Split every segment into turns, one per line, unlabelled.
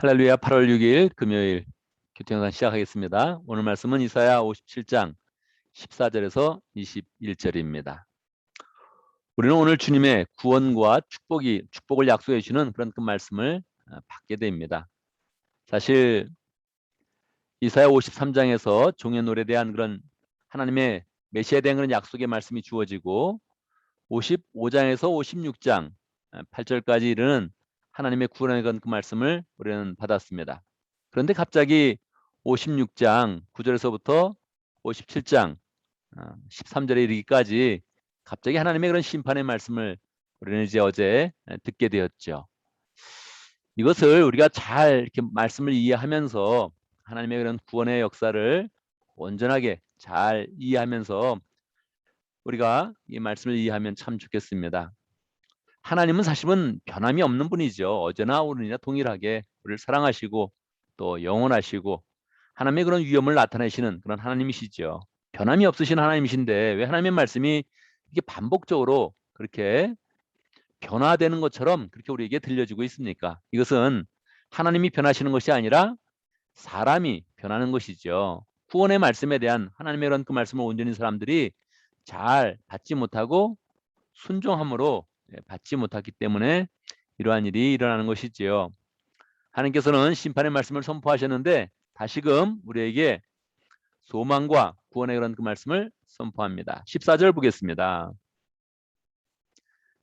할렐루야. 8월 6일 금요일 교통영상 시작하겠습니다. 오늘 말씀은 이사야 57장 14절에서 21절입니다. 우리는 오늘 주님의 구원과 축복을 약속해 주는 그런 그 말씀을 받게 됩니다. 사실 이사야 53장에서 종의 노래에 대한 그런 하나님의 메시아에 대한 그런 약속의 말씀이 주어지고 55장에서 56장 8절까지 이르는 하나님의 구원에 관한 그 말씀을 우리는 받았습니다. 그런데 갑자기 56장 9절에서부터 57장 13절에 이르기까지 갑자기 하나님의 그런 심판의 말씀을 우리는 이제 어제 듣게 되었죠. 이것을 우리가 잘 이렇게 말씀을 이해하면서 하나님의 그런 구원의 역사를 온전하게 잘 이해하면서 우리가 이 말씀을 이해하면 참 좋겠습니다. 하나님은 사실은 변함이 없는 분이죠. 어제나 오늘이나 동일하게 우리를 사랑하시고 또 영원하시고 하나님의 그런 위엄을 나타내시는 그런 하나님이시죠. 변함이 없으신 하나님이신데 왜 하나님의 말씀이 이렇게 반복적으로 그렇게 변화되는 것처럼 그렇게 우리에게 들려지고 있습니까? 이것은 하나님이 변하시는 것이 아니라 사람이 변하는 것이죠. 구원의 말씀에 대한 하나님의 그런 그 말씀을 온전히 사람들이 잘 받지 못하고 순종함으로 받지 못했기 때문에 이러한 일이 일어나는 것이지요. 하나님께서는 심판의 말씀을 선포하셨는데 다시금 우리에게 소망과 구원의 그런 그 말씀을 선포합니다. 14절 보겠습니다.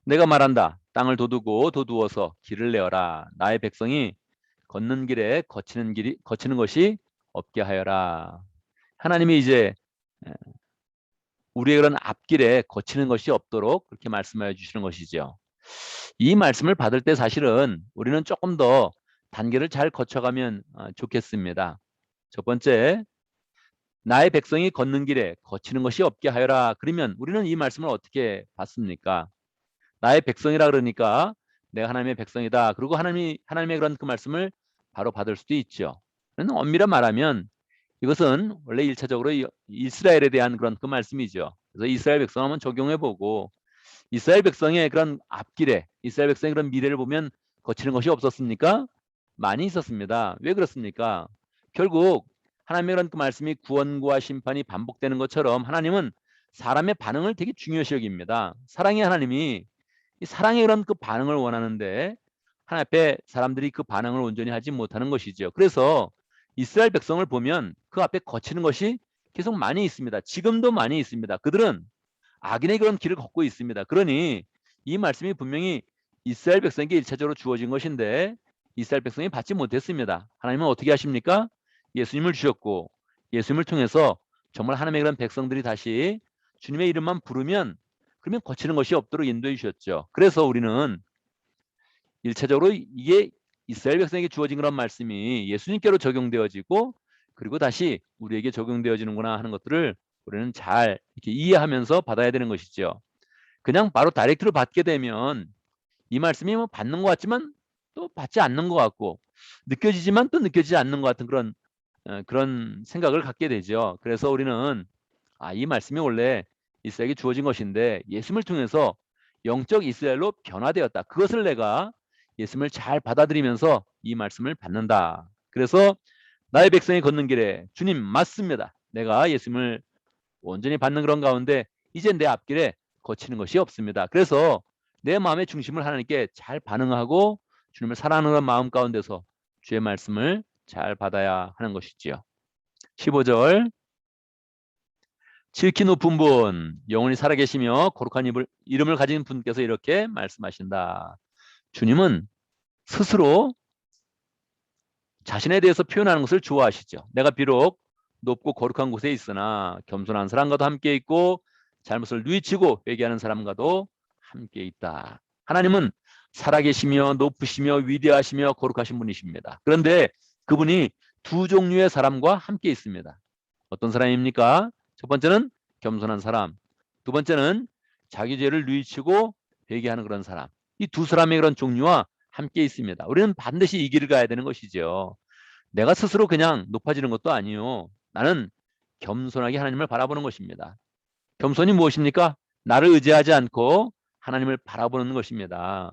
내가 말한다. 땅을 도두어서 길을 내어라. 나의 백성이 걷는 길에 거치는 것이 없게 하여라. 하나님이 이제 우리의 그런 앞길에 거치는 것이 없도록 그렇게 말씀하여 주시는 것이죠. 이 말씀을 받을 때 사실은 우리는 조금 더 단계를 잘 거쳐가면 좋겠습니다. 첫 번째, 나의 백성이 걷는 길에 거치는 것이 없게 하여라. 그러면 우리는 이 말씀을 어떻게 받습니까? 나의 백성이라 그러니까 내가 하나님의 백성이다. 그리고 하나님의 그런 그 말씀을 바로 받을 수도 있죠. 그런데 엄밀히 말하면 이것은 원래 1차적으로 이스라엘에 대한 그런 그 말씀이죠. 그래서 이스라엘 백성 한번 적용해보고 이스라엘 백성의 그런 앞길에 이스라엘 백성의 그런 미래를 보면 거치는 것이 없었습니까? 많이 있었습니다. 왜 그렇습니까? 결국 하나님의 그런 그 말씀이 구원과 심판이 반복되는 것처럼 하나님은 사람의 반응을 되게 중요시 여깁니다. 사랑의 하나님이 이 사랑의 그런 그 반응을 원하는데 하나님 앞에 사람들이 그 반응을 온전히 하지 못하는 것이죠. 그래서 이스라엘 백성을 보면 그 앞에 거치는 것이 계속 많이 있습니다. 지금도 많이 있습니다. 그들은 악인의 그런 길을 걷고 있습니다. 그러니 이 말씀이 분명히 이스라엘 백성에게 일차적으로 주어진 것인데 이스라엘 백성이 받지 못했습니다. 하나님은 어떻게 하십니까? 예수님을 주셨고 예수님을 통해서 정말 하나님의 그런 백성들이 다시 주님의 이름만 부르면 그러면 거치는 것이 없도록 인도해 주셨죠. 그래서 우리는 일차적으로 이게 이스라엘 백성에게 주어진 그런 말씀이 예수님께로 적용되어지고 그리고 다시 우리에게 적용되어지는구나 하는 것들을 우리는 잘 이렇게 이해하면서 받아야 되는 것이죠. 그냥 바로 다이렉트로 받게 되면 이 말씀이 뭐 받는 것 같지만 또 받지 않는 것 같고 느껴지지만 또 느껴지지 않는 것 같은 그런 생각을 갖게 되죠. 그래서 우리는 이 말씀이 원래 이스라엘에게 주어진 것인데 예수님을 통해서 영적 이스라엘로 변화되었다. 그것을 내가 예수님을 잘 받아들이면서 이 말씀을 받는다. 그래서 나의 백성이 걷는 길에 주님 맞습니다. 내가 예수님을 온전히 받는 그런 가운데 이제 내 앞길에 거치는 것이 없습니다. 그래서 내 마음의 중심을 하나님께 잘 반응하고 주님을 사랑하는 그런 마음 가운데서 주의 말씀을 잘 받아야 하는 것이지요. 15절 지극히 높은 분, 영원히 살아계시며 거룩한 이름을 가진 분께서 이렇게 말씀하신다. 주님은 스스로 자신에 대해서 표현하는 것을 좋아하시죠. 내가 비록 높고 거룩한 곳에 있으나 겸손한 사람과도 함께 있고 잘못을 뉘우치고 회개하는 사람과도 함께 있다. 하나님은 살아계시며 높으시며 위대하시며 거룩하신 분이십니다. 그런데 그분이 두 종류의 사람과 함께 있습니다. 어떤 사람입니까? 첫 번째는 겸손한 사람, 두 번째는 자기 죄를 뉘우치고 회개하는 그런 사람. 이 두 사람의 그런 종류와 함께 있습니다. 우리는 반드시 이 길을 가야 되는 것이죠. 내가 스스로 그냥 높아지는 것도 아니요. 나는 겸손하게 하나님을 바라보는 것입니다. 겸손이 무엇입니까? 나를 의지하지 않고 하나님을 바라보는 것입니다.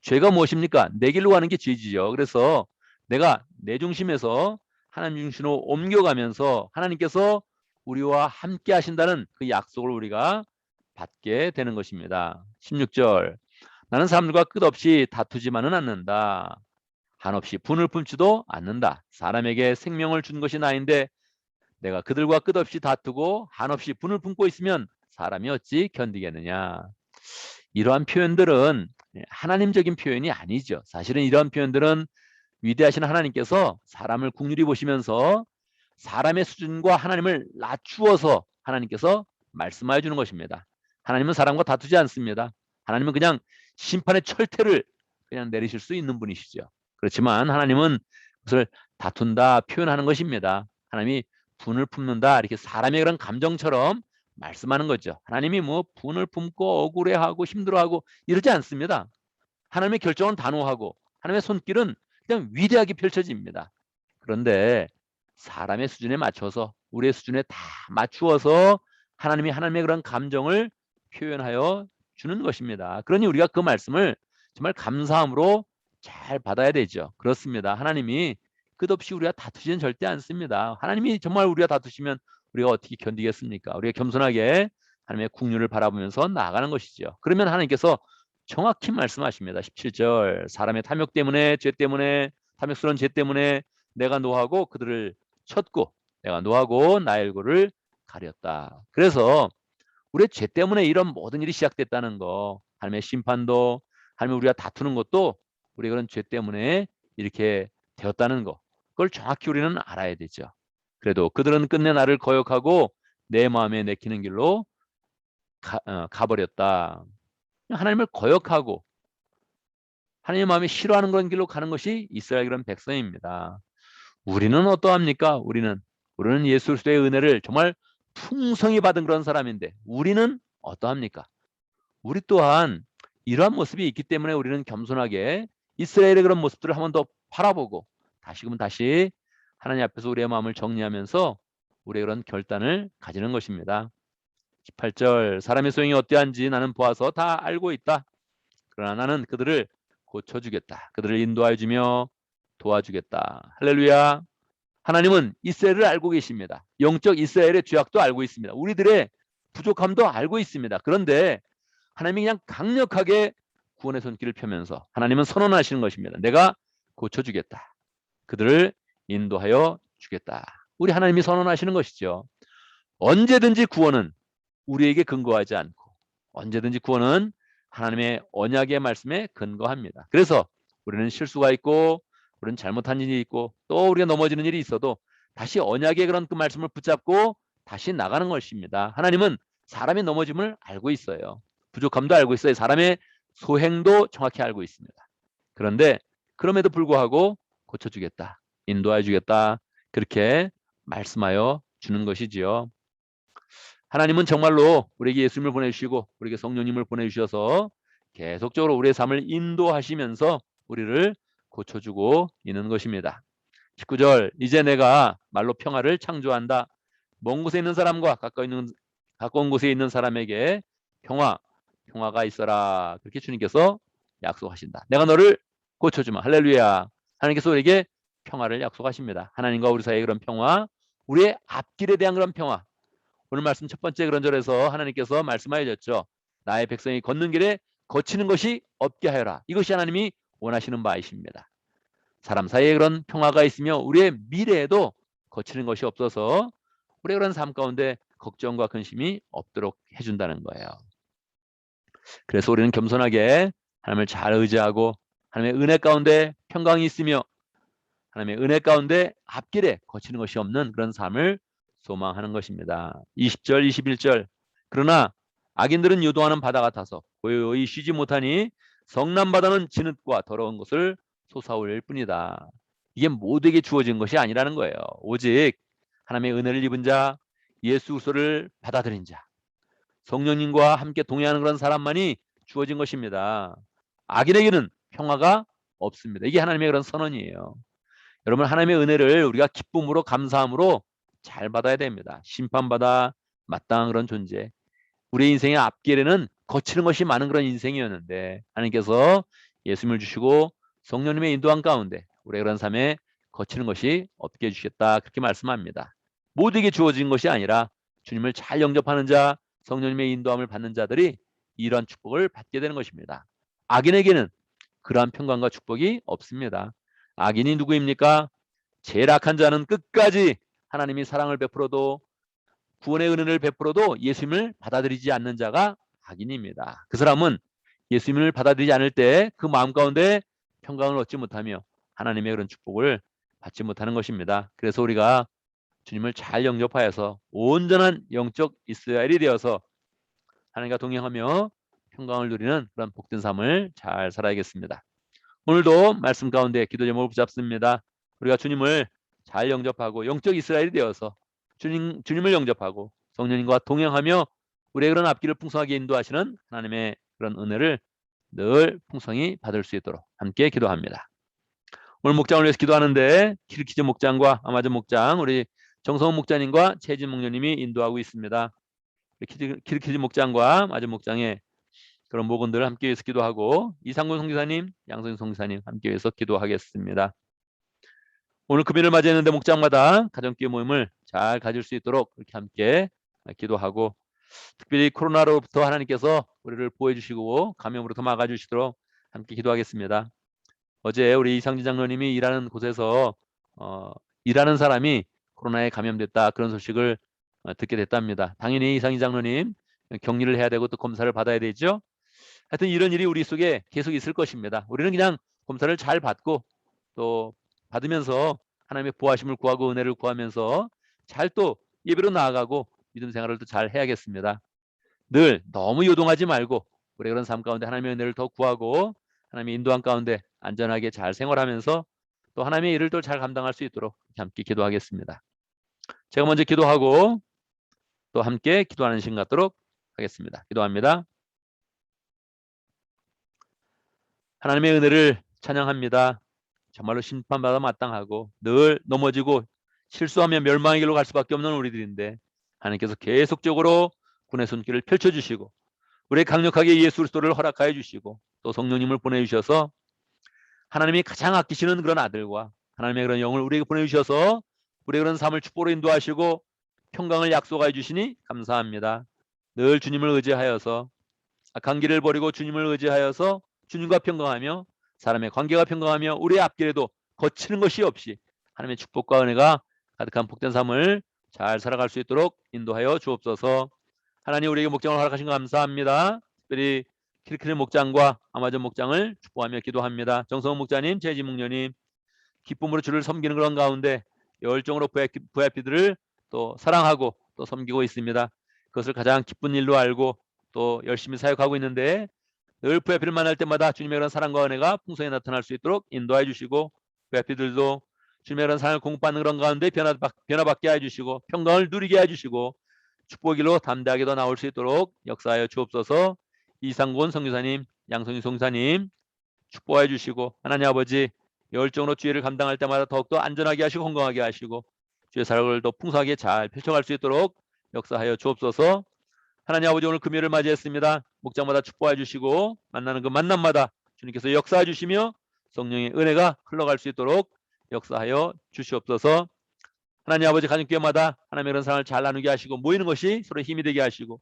죄가 무엇입니까? 내 길로 가는 게 죄지죠. 그래서 내가 내 중심에서 하나님 중심으로 옮겨가면서 하나님께서 우리와 함께 하신다는 그 약속을 우리가 받게 되는 것입니다. 16절 나는 사람들과 끝없이 다투지만은 않는다. 한없이 분을 품지도 않는다. 사람에게 생명을 준 것이 나인데 내가 그들과 끝없이 다투고 한없이 분을 품고 있으면 사람이 어찌 견디겠느냐. 이러한 표현들은 하나님적인 표현이 아니죠. 사실은 이러한 표현들은 위대하신 하나님께서 사람을 국률이 보시면서 사람의 수준과 하나님을 낮추어서 하나님께서 말씀하여 주는 것입니다. 하나님은 사람과 다투지 않습니다. 하나님은 그냥 심판의 철퇴를 그냥 내리실 수 있는 분이시죠. 그렇지만 하나님은 그것을 다툰다 표현하는 것입니다. 하나님이 분을 품는다 이렇게 사람의 그런 감정처럼 말씀하는 거죠. 하나님이 뭐 분을 품고 억울해하고 힘들어하고 이러지 않습니다. 하나님의 결정은 단호하고 하나님의 손길은 그냥 위대하게 펼쳐집니다. 그런데 사람의 수준에 맞춰서 우리의 수준에 다 맞추어서 하나님이 하나님의 그런 감정을 표현하여 주는 것입니다. 그러니 우리가 그 말씀을 정말 감사함으로 잘 받아야 되죠. 그렇습니다. 하나님이 끝없이 우리가 다투지는 절대 않습니다. 하나님이 정말 우리가 다투시면 우리가 어떻게 견디겠습니까? 우리가 겸손하게 하나님의 국률을 바라보면서 나아가는 것이죠. 그러면 하나님께서 정확히 말씀하십니다. 17절 사람의 탐욕 때문에 죄 때문에 탐욕스러운 죄 때문에 내가 노하고 그들을 쳤고 내가 노하고 나의 얼굴을 가렸다. 그래서 우리의 죄 때문에 이런 모든 일이 시작됐다는 거 하나님의 심판도 하나님 우리가 다투는 것도 우리 그런 죄 때문에 이렇게 되었다는 거 그걸 정확히 우리는 알아야 되죠. 그래도 그들은 끝내 나를 거역하고 내 마음에 내키는 길로 가버렸다. 하나님을 거역하고 하나님의 마음이 싫어하는 그런 길로 가는 것이 이스라엘 그런 백성입니다. 우리는 어떠합니까? 우리는 예수 그리스도의 은혜를 정말 풍성히 받은 그런 사람인데 우리는 어떠합니까? 우리 또한 이러한 모습이 있기 때문에 우리는 겸손하게 이스라엘의 그런 모습들을 한 번 더 바라보고 다시 하나님 앞에서 우리의 마음을 정리하면서 우리의 그런 결단을 가지는 것입니다. 18절 사람의 소용이 어떠한지 나는 보아서 다 알고 있다. 그러나 나는 그들을 고쳐주겠다. 그들을 인도하여 주며 도와주겠다. 할렐루야. 하나님은 이스라엘을 알고 계십니다. 영적 이스라엘의 죄악도 알고 있습니다. 우리들의 부족함도 알고 있습니다. 그런데 하나님이 그냥 강력하게 구원의 손길을 펴면서 하나님은 선언하시는 것입니다. 내가 고쳐주겠다. 그들을 인도하여 주겠다. 우리 하나님이 선언하시는 것이죠. 언제든지 구원은 우리에게 근거하지 않고 언제든지 구원은 하나님의 언약의 말씀에 근거합니다. 그래서 우리는 실수가 있고 우리는 잘못한 일이 있고 또 우리가 넘어지는 일이 있어도 다시 언약의 그런 그 말씀을 붙잡고 다시 나가는 것입니다. 하나님은 사람의 넘어짐을 알고 있어요. 부족함도 알고 있어요. 사람의 소행도 정확히 알고 있습니다. 그런데 그럼에도 불구하고 고쳐주겠다. 인도해 주겠다. 그렇게 말씀하여 주는 것이지요. 하나님은 정말로 우리에게 예수님을 보내주시고 우리에게 성령님을 보내주셔서 계속적으로 우리의 삶을 인도하시면서 우리를 고쳐주고 있는 것입니다. 19절 이제 내가 말로 평화를 창조한다. 먼 곳에 있는 사람과 가까운 곳에 있는 사람에게 평화가 있어라. 그렇게 주님께서 약속하신다. 내가 너를 고쳐주마. 할렐루야. 하나님께서 우리에게 평화를 약속하십니다. 하나님과 우리 사이의 그런 평화, 우리의 앞길에 대한 그런 평화. 오늘 말씀 첫 번째 그런 절에서 하나님께서 말씀하여 줬죠. 나의 백성이 걷는 길에 거치는 것이 없게 하여라. 이것이 하나님이 원하시는 바이십니다. 사람 사이에 그런 평화가 있으며 우리의 미래에도 거치는 것이 없어서 우리의 그런 삶 가운데 걱정과 근심이 없도록 해준다는 거예요. 그래서 우리는 겸손하게 하나님을 잘 의지하고 하나님의 은혜 가운데 평강이 있으며 하나님의 은혜 가운데 앞길에 거치는 것이 없는 그런 삶을 소망하는 것입니다. 20절 21절 그러나 악인들은 유도하는 바다 같아서 고요히 쉬지 못하니 성난 바다는 진흙과 더러운 것을 솟아올릴 뿐이다. 이게 모두에게 주어진 것이 아니라는 거예요. 오직 하나님의 은혜를 입은 자, 예수 그리스도를 받아들인 자, 성령님과 함께 동행하는 그런 사람만이 주어진 것입니다. 악인에게는 평화가 없습니다. 이게 하나님의 그런 선언이에요. 여러분 하나님의 은혜를 우리가 기쁨으로 감사함으로 잘 받아야 됩니다. 심판받아 마땅한 그런 존재. 우리 인생의 앞길에는 거치는 것이 많은 그런 인생이었는데 하나님께서 예수님을 주시고 성령님의 인도한 가운데 우리의 그런 삶에 거치는 것이 없게 해주시겠다 그렇게 말씀합니다. 모두에게 주어진 것이 아니라 주님을 잘 영접하는 자, 성령님의 인도함을 받는 자들이 이러한 축복을 받게 되는 것입니다. 악인에게는 그러한 평강과 축복이 없습니다. 악인이 누구입니까? 제일 악한 자는 끝까지 하나님이 사랑을 베풀어도 구원의 은혜를 베풀어도 예수님을 받아들이지 않는 자가 악인입니다. 그 사람은 예수님을 받아들이지 않을 때 그 마음 가운데 평강을 얻지 못하며 하나님의 그런 축복을 받지 못하는 것입니다. 그래서 우리가 주님을 잘 영접하여서 온전한 영적 이스라엘이 되어서 하나님과 동행하며 평강을 누리는 그런 복된 삶을 잘 살아야겠습니다. 오늘도 말씀 가운데 기도 제목을 붙잡습니다. 우리가 주님을 잘 영접하고 영적 이스라엘이 되어서 주님을 영접하고 성령님과 동행하며 우리의 그런 앞길을 풍성하게 인도하시는 하나님의 그런 은혜를 늘 풍성히 받을 수 있도록 함께 기도합니다. 오늘 목장을 위해서 기도하는데 키르키즈 목장과 아마존 목장, 우리 정성훈 목자님과 최진 목녀님이 인도하고 있습니다. 키르키즈 목장과 아마존 목장의 그런 목원들을 함께 위해서 기도하고 이상군 성기사님, 양성인 성기사님 함께 위해서 기도하겠습니다. 오늘 금요일을 맞이했는데 목장마다 가정교회 모임을 잘 가질 수 있도록 그렇게 함께 기도하고 특별히 코로나로부터 하나님께서 우리를 보호해 주시고 감염으로부터 막아주시도록 함께 기도하겠습니다. 어제 우리 이상진 장로님이 일하는 곳에서 일하는 사람이 코로나에 감염됐다 그런 소식을 듣게 됐답니다. 당연히 이상진 장로님 격리를 해야 되고 또 검사를 받아야 되죠. 하여튼 이런 일이 우리 속에 계속 있을 것입니다. 우리는 그냥 검사를 잘 받고 또 받으면서 하나님의 보호하심을 구하고 은혜를 구하면서 잘 또 예배로 나아가고 믿음 생활을 또 잘 해야겠습니다. 늘 너무 요동하지 말고 우리 그런 삶 가운데 하나님의 은혜를 더 구하고 하나님의 인도함 가운데 안전하게 잘 생활하면서 또 하나님의 일을 또 잘 감당할 수 있도록 함께 기도하겠습니다. 제가 먼저 기도하고 또 함께 기도하는 시간 갖도록 하겠습니다. 기도합니다. 하나님의 은혜를 찬양합니다. 정말로 심판받아 마땅하고 늘 넘어지고 실수하며 멸망의 길로 갈 수밖에 없는 우리들인데 하나님께서 계속적으로 군의 손길을 펼쳐주시고 우리 강력하게 예수 그리스도를 허락하여 주시고 또 성령님을 보내주셔서 하나님이 가장 아끼시는 그런 아들과 하나님의 그런 영을 우리에게 보내주셔서 우리의 그런 삶을 축복으로 인도하시고 평강을 약속하여 주시니 감사합니다. 늘 주님을 의지하여서 악한 길을 버리고 주님을 의지하여서 주님과 평강하며 사람의 관계가 평강하며 우리의 앞길에도 거치는 것이 없이 하나님의 축복과 은혜가 가득한 복된 삶을 잘 살아갈 수 있도록 인도하여 주옵소서. 하나님 우리에게 목장을 허락하신 거 감사합니다. 특별히 키르키르 목장과 아마존 목장을 축복하며 기도합니다. 정성훈 목자님, 최진 목녀님 기쁨으로 주를 섬기는 그런 가운데 열정으로 VIP들을 또 사랑하고 또 섬기고 있습니다. 그것을 가장 기쁜 일로 알고 또 열심히 사역하고 있는데 늘 VIP를 만날 때마다 주님의 그런 사랑과 은혜가 풍성히 나타날 수 있도록 인도해 주시고 VIP들도 주님의 그런 사랑을 공급받는 그런 가운데 변화받게 해주시고 평강을 누리게 해주시고 축복일로 담대하게 더 나올 수 있도록 역사하여 주옵소서. 이상곤 선교사님, 양성희 송사님 축복해 주시고 하나님 아버지 열정으로 주의를 감당할 때마다 더욱더 안전하게 하시고 건강하게 하시고 주의 사역을 더 풍성하게 잘 펼쳐갈 수 있도록 역사하여 주옵소서. 하나님 아버지 오늘 금요일을 맞이했습니다. 목장마다 축복해 주시고 만나는 그 만남마다 주님께서 역사해 주시며 성령의 은혜가 흘러갈 수 있도록 역사하여 주시옵소서. 하나님 아버지 가정교회마다 하나님의 그런 사랑을 잘 나누게 하시고 모이는 것이 서로 힘이 되게 하시고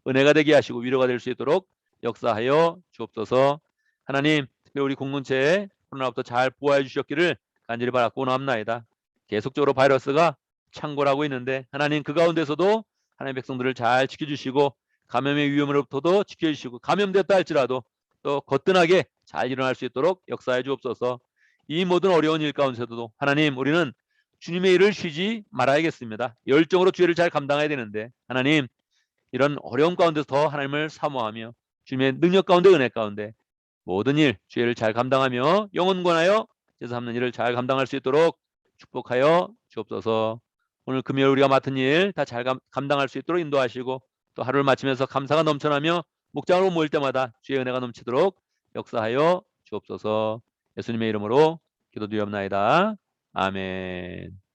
은혜가 되게 하시고 위로가 될 수 있도록 역사하여 주옵소서. 하나님 특별히 우리 공동체에 코로나부터 잘 보호해 주셨기를 간절히 바라고 원합나이다. 계속적으로 바이러스가 창궐하고 있는데 하나님 그 가운데서도 하나님의 백성들을 잘 지켜주시고 감염의 위험으로부터도 지켜주시고 감염됐다 할지라도 또 거뜬하게 잘 일어날 수 있도록 역사해 주옵소서. 이 모든 어려운 일 가운데서도 하나님 우리는 주님의 일을 쉬지 말아야겠습니다. 열정으로 주의를 잘 감당해야 되는데 하나님 이런 어려움 가운데서 더 하나님을 사모하며 주님의 능력 가운데 은혜 가운데 모든 일 주의를 잘 감당하며 영원 권하여 제사 삼는 일을 잘 감당할 수 있도록 축복하여 주옵소서. 오늘 금요일 우리가 맡은 일 다 잘 감당할 수 있도록 인도하시고 또 하루를 마치면서 감사가 넘쳐나며 목장으로 모일 때마다 주의 은혜가 넘치도록 역사하여 주옵소서. 예수님의 이름으로 기도드리옵나이다. 아멘.